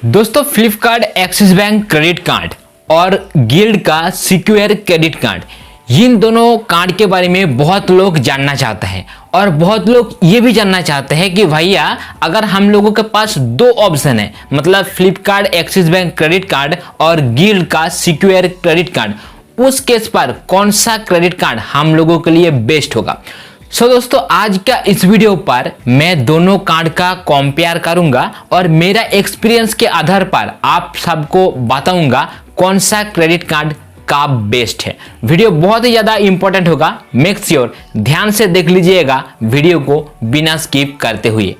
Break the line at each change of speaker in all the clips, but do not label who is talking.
दोस्तों Flipkart axis bank credit card और guild का सिक्योर क्रेडिट कार्ड, इन दोनों कार्ड के बारे में बहुत लोग जानना चाहते हैं और बहुत लोग ये भी जानना चाहते हैं कि भैया अगर हम लोगों के पास दो ऑप्शन है, मतलब Flipkart axis bank credit card और गिल्ड का सिक्योर क्रेडिट कार्ड, उस केस पर कौन सा क्रेडिट कार्ड हम लोगों के लिए बेस्ट होगा। दोस्तों आज का इस वीडियो पर मैं दोनों कार्ड का कंपेयर करूंगा और मेरा एक्सपीरियंस के आधार पर आप सबको बताऊंगा कौन सा क्रेडिट कार्ड का बेस्ट है। वीडियो बहुत ही ज्यादा इंपॉर्टेंट होगा, मेक श्योर ध्यान से देख लीजिएगा वीडियो को बिना स्किप करते हुए।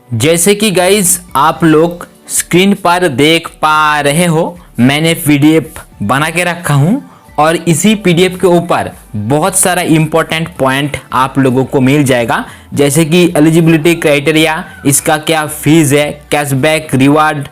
जैसे कि गाइज आप लोग स्क्रीन पर देख पा रहे हो, मैंने पीडीएफ बना के रखा हूं और इसी पीडीएफ के ऊपर बहुत सारा इंपॉर्टेंट पॉइंट आप लोगों को मिल जाएगा, जैसे कि एलिजिबिलिटी क्राइटेरिया, इसका क्या फीस है, कैशबैक, रिवार्ड,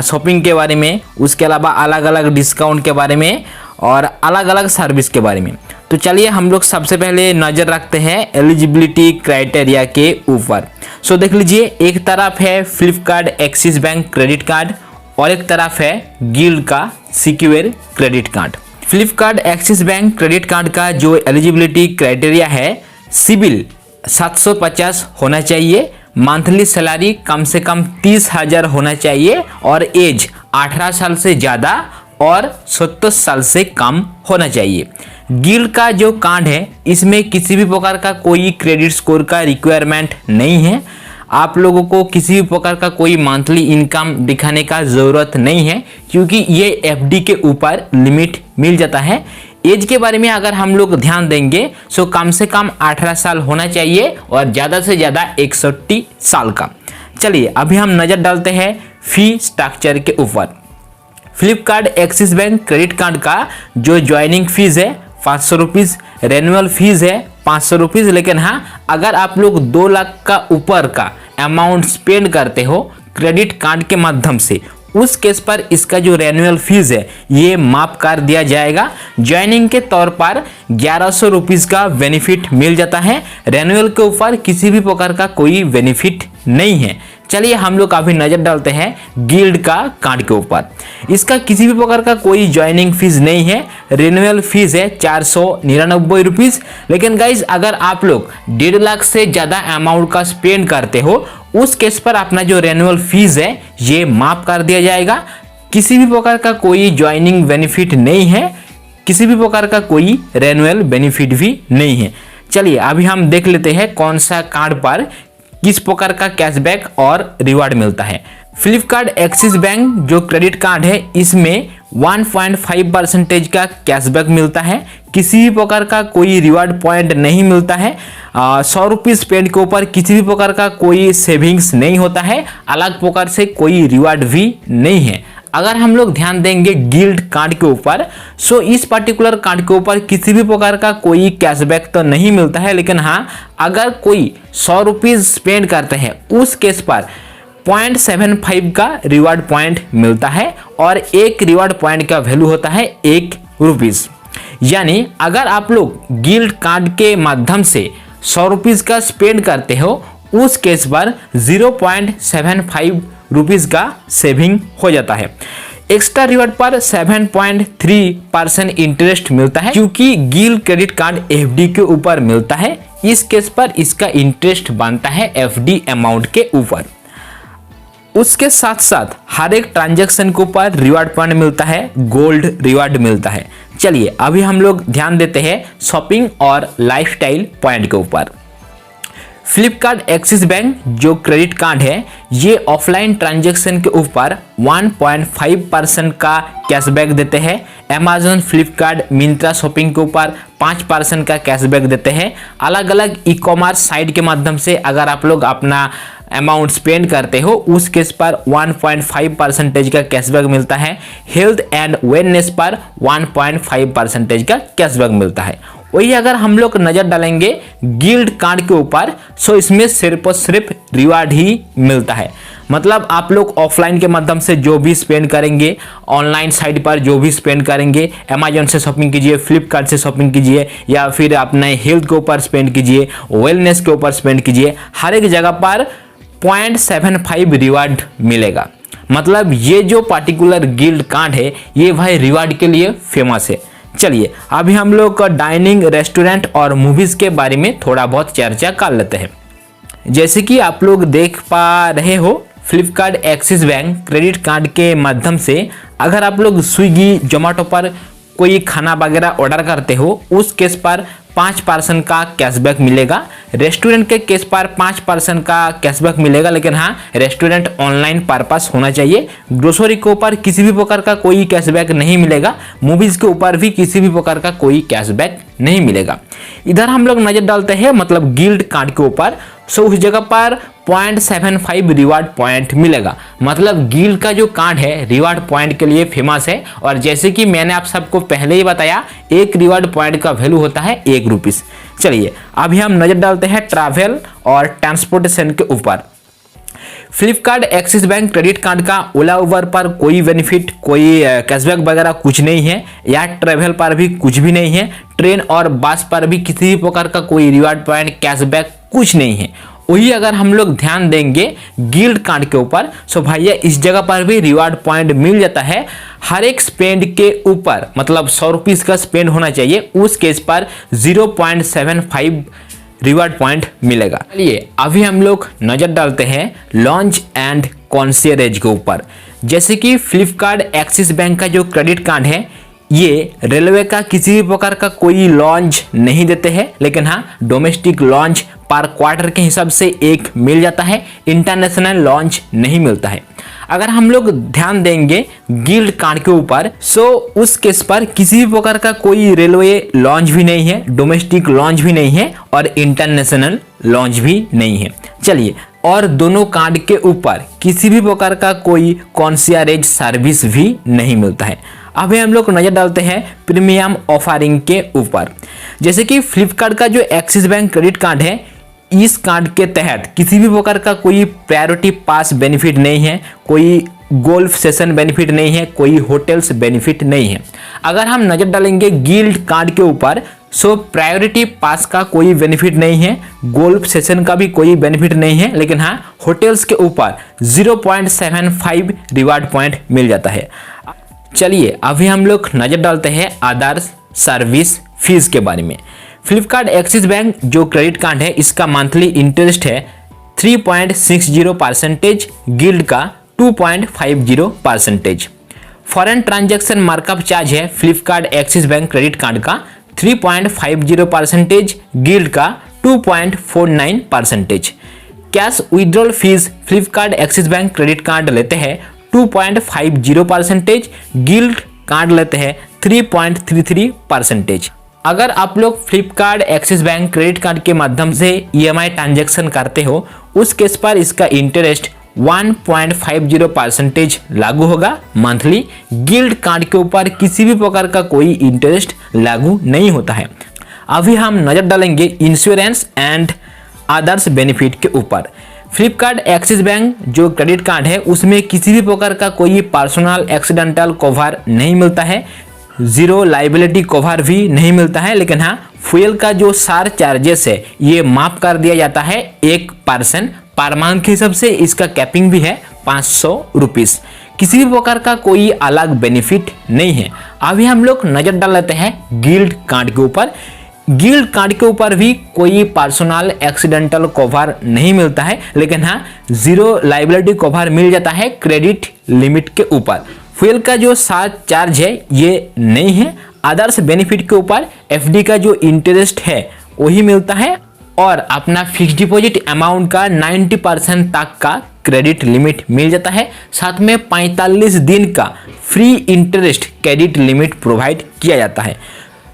शॉपिंग के बारे में, उसके अलावा अलग अलग डिस्काउंट के बारे में और अलग अलग सर्विस के बारे में। तो चलिए हम लोग सबसे पहले नज़र रखते हैं एलिजिबिलिटी क्राइटेरिया के ऊपर। देख लीजिए, एक तरफ है Flipkart axis bank credit card और एक तरफ है गिल्ड का secure credit card. Flipkart axis bank credit card का जो एलिजिबिलिटी क्राइटेरिया है, सिबिल 750 होना चाहिए, मंथली सैलरी कम से कम 30,000 होना चाहिए और एज 18 साल से ज़्यादा और 70 साल से कम होना चाहिए। गिल्ड का जो कार्ड है इसमें किसी भी प्रकार का कोई क्रेडिट स्कोर का रिक्वायरमेंट नहीं है, आप लोगों को किसी भी प्रकार का कोई मंथली इनकम दिखाने का ज़रूरत नहीं है क्योंकि ये एफडी के ऊपर लिमिट मिल जाता है। एज के बारे में अगर हम लोग ध्यान देंगे तो कम से कम 18 साल होना चाहिए और ज़्यादा से ज़्यादा 61 साल का। चलिए अभी हम नज़र डालते हैं फी स्ट्रक्चर के ऊपर। Flipkart axis bank credit card का जो ज्वाइनिंग फीस है 500 रुपीज़, रेनुअल फीस है 500 रुपीज़, लेकिन हाँ अगर आप लोग 2 लाख का ऊपर का अमाउंट स्पेंड करते हो क्रेडिट कार्ड के माध्यम से, उस केस पर इसका जो रेनुअल फीस है ये माफ कर दिया जाएगा। ज्वाइनिंग के तौर पर 1100 रुपीज़ का बेनिफिट मिल जाता है, रेनुअल के ऊपर किसी भी प्रकार का कोई बेनिफिट नहीं है। चलिए हम लोग अभी नज़र डालते हैं गिल्ड का कार्ड के ऊपर। इसका किसी भी प्रकार का कोई ज्वाइनिंग फीस नहीं है, रिन्यूअल फीस है 499 रुपीज़, लेकिन गाइज अगर आप लोग 1.5 लाख से ज़्यादा अमाउंट का स्पेंड करते हो उस केस पर अपना जो रिन्यूअल फीस है ये माफ कर दिया जाएगा। किसी भी प्रकार का कोई ज्वाइनिंग बेनिफिट नहीं है, किसी भी प्रकार का कोई रिन्यूअल बेनिफिट भी नहीं है। चलिए अभी हम देख लेते हैं कौन सा कार्ड पर किस प्रकार का कैशबैक और रिवार्ड मिलता है। फ्लिपकार्ट एक्सिस बैंक जो क्रेडिट कार्ड है इसमें 1.5% का कैशबैक मिलता है, किसी भी प्रकार का कोई रिवार्ड पॉइंट नहीं मिलता है। 100 रुपीज़ स्पेंड के ऊपर किसी भी प्रकार का कोई सेविंग्स नहीं होता है, अलग प्रकार से कोई रिवार्ड भी नहीं है। अगर हम लोग ध्यान देंगे गिल्ड कार्ड के ऊपर, इस पर्टिकुलर कार्ड के ऊपर किसी भी प्रकार का कोई कैशबैक तो नहीं मिलता है, लेकिन हाँ अगर कोई 100 रुपीज़ स्पेंड करते हैं उस केस पर 0.75 का रिवार्ड पॉइंट मिलता है और एक रिवार्ड पॉइंट का वैल्यू होता है 1 रुपीज़। यानी अगर आप लोग गिल्ड कार्ड के माध्यम से 100 रुपीज़ का स्पेंड करते हो उस केस पर 0.75 रुपीज़ का सेविंग हो जाता है। एक्स्ट्रा रिवार्ड पर 7.3% इंटरेस्ट मिलता है, क्योंकि गिल्ड क्रेडिट कार्ड एफडी के ऊपर मिलता है, इस केस पर इसका इंटरेस्ट बनता है एफडी अमाउंट के ऊपर। उसके साथ साथ हर एक ट्रांजैक्शन के ऊपर रिवार्ड पॉइंट मिलता है, गोल्ड रिवार्ड मिलता है। चलिए अभी हम लोग ध्यान देते हैं शॉपिंग और लाइफस्टाइल पॉइंट के ऊपर। फ्लिपकार्ट एक्सिस बैंक जो क्रेडिट कार्ड है ये ऑफलाइन ट्रांजैक्शन के ऊपर 1.5% का कैशबैक देते हैं। अमेजन, फ्लिपकार्ट, मिंत्रा शॉपिंग के ऊपर 5% का कैशबैक देते हैं। अलग अलग ई कॉमर्स साइट के माध्यम से अगर आप लोग अपना अमाउंट स्पेंड करते हो उस केस पर 1.5% का कैशबैक मिलता है। हेल्थ एंड वेलनेस पर 1.5% का कैशबैक मिलता है। वही अगर हम लोग नज़र डालेंगे गिल्ड कार्ड के ऊपर, इसमें सिर्फ और सिर्फ रिवार्ड ही मिलता है। मतलब आप लोग ऑफलाइन के माध्यम से जो भी स्पेंड करेंगे, ऑनलाइन साइट पर जो भी स्पेंड करेंगे, अमेजोन से शॉपिंग कीजिए, फ्लिपकार्ट से शॉपिंग कीजिए, या फिर अपने हेल्थ के ऊपर स्पेंड कीजिए, वेलनेस के ऊपर स्पेंड कीजिए, हर एक जगह पर 0.75 रिवार्ड मिलेगा। मतलब ये जो पार्टिकुलर गिल्ड कार्ड है ये भाई रिवार्ड के लिए फेमस है। चलिए अभी हम लोग डाइनिंग, रेस्टोरेंट और मूवीज के बारे में थोड़ा बहुत चर्चा कर लेते हैं। जैसे कि आप लोग देख पा रहे हो, Flipkart axis bank credit card के माध्यम से अगर आप लोग स्विगी, जोमेटो पर कोई खाना वगैरह ऑर्डर करते हो, उस केस पर 5% का कैशबैक मिलेगा। रेस्टोरेंट के केस पर 5% का कैशबैक मिलेगा, लेकिन हाँ रेस्टोरेंट ऑनलाइन पर्पस होना चाहिए। ग्रोसरी के ऊपर किसी भी प्रकार का कोई कैशबैक नहीं मिलेगा। मूवीज के ऊपर भी किसी भी प्रकार का कोई कैशबैक नहीं मिलेगा। इधर हम लोग नजर डालते हैं मतलब गिल्ड कार्ड के ऊपर, सो उस जगह पर 0.75 रिवार्ड पॉइंट मिलेगा। मतलब गिल्ड का जो कार्ड है रिवार्ड पॉइंट के लिए फेमस है। और जैसे कि मैंने आप सबको पहले ही बताया, एक रिवार्ड पॉइंट का वैल्यू होता है 1 रुपीस। चलिए अभी हम नजर डालते हैं ट्रैवल और ट्रांसपोर्टेशन के ऊपर। Flipkart axis bank credit card का ओला उबर पर कोई बेनिफिट, कोई कैशबैक वगैरह कुछ नहीं है, या ट्रैवल पर भी कुछ भी नहीं है, ट्रेन और बस पर भी किसी भी प्रकार का कोई रिवार्ड पॉइंट, कैशबैक कुछ नहीं है। वही अगर हम लोग ध्यान देंगे गिल्ड कार्ड के ऊपर, सो भैया इस जगह पर भी रिवार्ड पॉइंट मिल जाता है। हर एक स्पेंड के ऊपर मतलब 100 रुपीस का स्पेंड होना चाहिए, उस केस पर 0.75 रिवार्ड पॉइंट मिलेगा। चलिए अभी हम लोग नजर डालते हैं लॉन्च एंड कॉन्सियरेज के ऊपर। जैसे कि फ्लिपकार्ट एक्सिस बैंक का जो क्रेडिट कार्ड है, ये रेलवे का किसी भी प्रकार का कोई लॉन्च नहीं देते हैं, लेकिन हाँ डोमेस्टिक लॉन्च पर क्वार्टर के हिसाब से एक मिल जाता है, इंटरनेशनल लॉन्च नहीं मिलता है। अगर हम लोग ध्यान देंगे गिल्ड कार्ड के ऊपर, सो उस केस पर किसी भी प्रकार का कोई रेलवे लॉन्च भी नहीं है, डोमेस्टिक लॉन्च भी नहीं है और इंटरनेशनल लॉन्च भी नहीं है। चलिए, और दोनों कार्ड के ऊपर किसी भी प्रकार का कोई कॉन्सियरेज सर्विस भी नहीं मिलता है। अभी हम लोग नजर डालते हैं प्रीमियम ऑफरिंग के ऊपर। जैसे कि फ्लिपकार्ट का जो एक्सिस बैंक क्रेडिट कार्ड है, इस कार्ड के तहत किसी भी प्रकार का कोई प्रायोरिटी पास बेनिफिट नहीं है, कोई गोल्फ सेशन बेनिफिट नहीं है, कोई होटल्स बेनिफिट नहीं है। अगर हम नजर डालेंगे गिल्ड कार्ड के ऊपर, सो प्रायोरिटी पास का कोई बेनिफिट नहीं है, गोल्फ सेशन का भी कोई बेनिफिट नहीं है, लेकिन हाँ होटल्स के ऊपर 0.75 रिवार्ड पॉइंट मिल जाता है। चलिए अभी हम लोग नजर डालते हैं अदर सर्विस फीस के बारे में। फ्लिपकार्ट एक्सिस बैंक जो क्रेडिट कार्ड है, इसका मंथली इंटरेस्ट है 3.60%, गिल्ड का 2.50%। फॉरेन ट्रांजैक्शन मार्कअप चार्ज है Flipkart axis bank credit card का 3.50%, गिल्ड का 2.49%। Cash withdrawal fees Flipkart axis bank credit card लेते हैं 2.50%, गिल्ड कार्ड लेते हैं 3.33%। अगर आप लोग Flipkart axis bank credit card के माध्यम से EMI ट्रांजैक्शन करते हो, उस केस पर इसका इंटरेस्ट 1.50% लागू होगा मंथली। गिल्ड कार्ड के ऊपर किसी भी प्रकार का कोई इंटरेस्ट लागू नहीं होता है। अभी हम नजर डालेंगे इंश्योरेंस एंड अदर्स बेनिफिट के ऊपर। फ्लिपकार्ट एक्सिस बैंक जो क्रेडिट कार्ड है, उसमें किसी भी प्रकार का कोई पर्सनल एक्सीडेंटल कवर नहीं मिलता है, जीरो लाइबिलिटी कवर भी नहीं मिलता है, लेकिन हाँ फ्यूल का जो सार चार्जेस है ये माफ कर दिया जाता है 1% पर मंथ के हिसाब से। इसका कैपिंग भी है 500 रुपीस। किसी भी प्रकार का कोई अलग बेनिफिट नहीं है। अभी हम लोग नजर डाल लेते हैं गिल्ड कार्ड के ऊपर। गिल्ड कार्ड के ऊपर भी कोई पर्सनल एक्सीडेंटल कवर नहीं मिलता है, लेकिन हाँ जीरो लाइबिलिटी कवर मिल जाता है क्रेडिट लिमिट के ऊपर। फ्यूल का जो साथ चार्ज है ये नहीं है। अदर्स बेनिफिट के ऊपर FD का जो इंटरेस्ट है वही मिलता है, और अपना फिक्स डिपॉजिट अमाउंट का 90% तक का क्रेडिट लिमिट मिल जाता है। साथ में 45 दिन का free interest credit limit provide किया जाता है।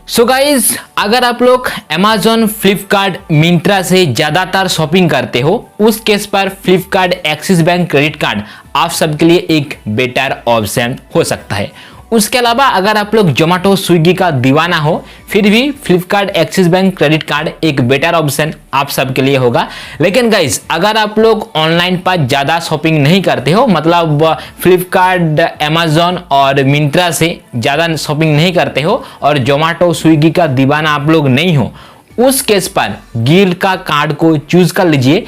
सो गाइज, अगर आप लोग अमेजॉन, फ्लिपकार्ट, मिंत्रा से ज़्यादातर शॉपिंग करते हो, उस केस पर Flipkart axis bank credit card आप सबके लिए एक बेटर ऑप्शन हो सकता है। उसके अलावा अगर आप लोग जोमेटो स्विगी का दीवाना हो फिर भी Flipkart axis bank credit card एक बेटर ऑप्शन आप सबके लिए होगा। लेकिन गाइस अगर आप लोग ऑनलाइन पर ज़्यादा शॉपिंग नहीं करते हो, मतलब फ्लिपकार्ट अमेजोन और मिंत्रा से ज़्यादा शॉपिंग नहीं करते हो और जोमेटो स्विगी का दीवाना आप लोग नहीं हो, उस केस पर गिल्ड का कार्ड को चूज कर लीजिए,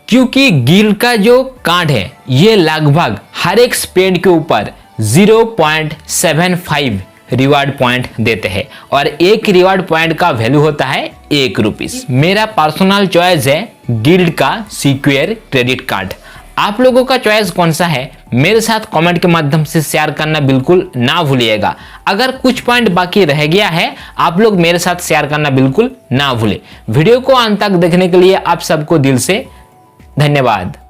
क्योंकि गिल्ड का जो कार्ड है ये लगभग हर एक स्पेंड के ऊपर 0.75 रिवार्ड पॉइंट देते हैं और एक रिवार्ड पॉइंट का वैल्यू होता है ₹1। मेरा पर्सनल चॉइस है गिल्ड का सिक्योर क्रेडिट कार्ड। आप लोगों का चॉइस कौन सा है मेरे साथ कमेंट के माध्यम से शेयर करना बिल्कुल ना भूलिएगा। अगर कुछ पॉइंट बाकी रह गया है आप लोग मेरे साथ शेयर करना बिल्कुल ना भूले। वीडियो को अंत तक देखने के लिए आप सबको दिल से धन्यवाद।